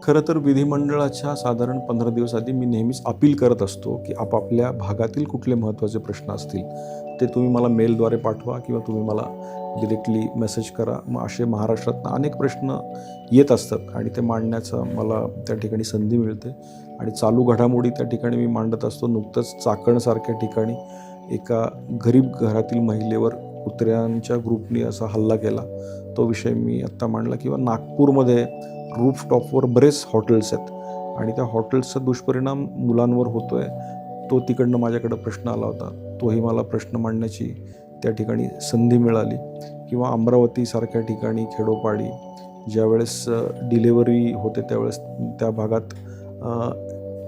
खरं तर विधिमंडळाच्या साधारण 15 दिवस आधी मी नेहमीच अपील करत असतो, की आपापल्या भागातील कुठले महत्त्वाचे प्रश्न असतील, ते तुम्ही मला मेलद्वारे पाठवा किंवा तुम्ही मला डिरेक्टली मेसेज करा. मग असे महाराष्ट्रातनं अनेक प्रश्न येत असतात आणि ते मांडण्याचा मला त्या ठिकाणी संधी मिळते आणि चालू घडामोडी त्या ठिकाणी मी मांडत असतो. नुकतंच चाकणसारख्या ठिकाणी एका गरीब घरातील महिलेवर कुत्र्यांच्या ग्रुपने असा हल्ला केला. तो विषय मी आत्ता मांडला किंवा नागपूरमध्ये रूफटॉपवर बरेच हॉटेल्स आहेत आणि त्या हॉटेल्सचा दुष्परिणाम मुलांवर होतो आहे. तो तिकडनं माझ्याकडं प्रश्न आला होता. तोही मला प्रश्न मांडण्याची त्या ठिकाणी संधी मिळाली. किंवा अमरावतीसारख्या ठिकाणी खेडोपाडी ज्यावेळेस डिलेवरी होते त्यावेळेस त्या भागात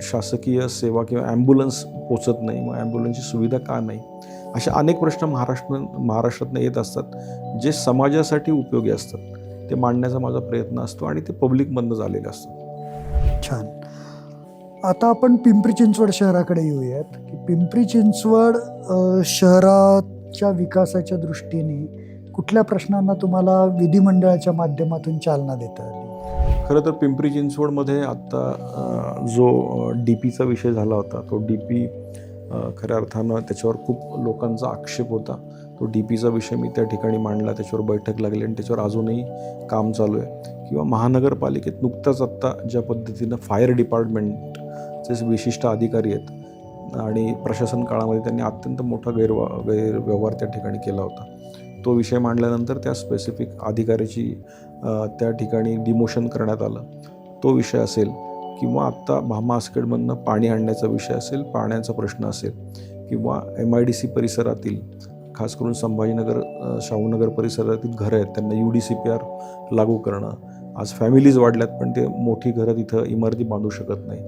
शासकीय सेवा किंवा ॲम्ब्युलन्स पोचत नाही. मग ॲम्ब्युलन्सची सुविधा का नाही? अशा अनेक प्रश्न महाराष्ट्रातनं येत असतात, जे समाजासाठी उपयोगी असतात. ते मांडण्याचा माझा प्रयत्न असतो आणि ते पब्लिकमधनं झालेले असतात. छान. आता आपण पिंपरी चिंचवड शहराकडे येऊयात की पिंपरी चिंचवड शहराच्या विकासाच्या दृष्टीने कुठल्या प्रश्नांना तुम्हाला विधिमंडळाच्या माध्यमातून चालना देता आली? खरं तर पिंपरी चिंचवडमध्ये आत्ता जो DPचा विषय झाला होता, तो DP खऱ्या अर्थानं त्याच्यावर खूप लोकांचा आक्षेप होता. तो DPचा विषय मी त्या ठिकाणी मांडला, त्याच्यावर बैठक लागली आणि त्याच्यावर अजूनही काम चालू आहे. किंवा महानगरपालिकेत नुकताच आत्ता ज्या पद्धतीनं फायर डिपार्टमेंटचे विशिष्ट अधिकारी आहेत आणि प्रशासन काळामध्ये त्यांनी अत्यंत मोठा गैरव्यवहार त्या ठिकाणी केला होता. तो विषय मांडल्यानंतर त्या स्पेसिफिक अधिकाऱ्याची त्या ठिकाणी डिमोशन करण्यात आलं. तो विषय असेल किंवा आत्ता भामा आसखेडमधनं पाणी आणण्याचा विषय असेल, पाण्याचा प्रश्न असेल किंवा MIDC परिसरातील खास करून संभाजीनगर शाहूनगर परिसरातील घरं आहेत त्यांना UDCPR लागू करणं. आज फॅमिलीज वाढल्यात पण ते मोठी घरं तिथं इमारती बांधू शकत नाही.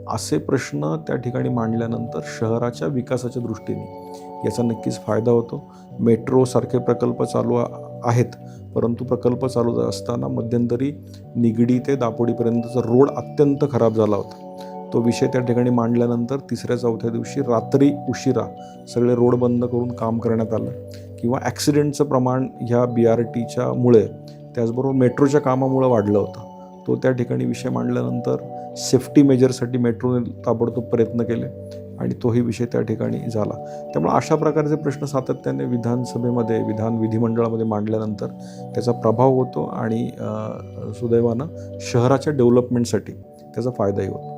असे प्रश्न त्या ठिकाणी मांडल्यानंतर शहराच्या विकासाच्या दृष्टीने याचा नक्कीच फायदा होतो. मेट्रोसारखे प्रकल्प चालू आहेत, परंतु प्रकल्प चालू असताना मध्यंतरी निगडी ते दापोडीपर्यंतचा रोड अत्यंत खराब झाला होता. तो विषय त्या ठिकाणी मांडल्यानंतर 3-4 दिवशी रात्री उशिरा सगळे रोड बंद करून काम करण्यात आलं. किंवा ॲक्सिडेंटचं प्रमाण ह्या BRTच्या मुळे त्याचबरोबर मेट्रोच्या कामामुळं वाढलं होतं. तो त्या ठिकाणी विषय मांडल्यानंतर सेफ्टी मेजरसाठी मेट्रोने ताबडतोब प्रयत्न केले आणि तोही विषय त्या ठिकाणी झाला. त्यामुळे अशा प्रकारचे प्रश्न सातत्याने विधानसभेमध्ये विधिमंडळामध्ये मांडल्यानंतर त्याचा प्रभाव होतो आणि सुदैवानं शहराच्या डेव्हलपमेंटसाठी त्याचा फायदाही होतो.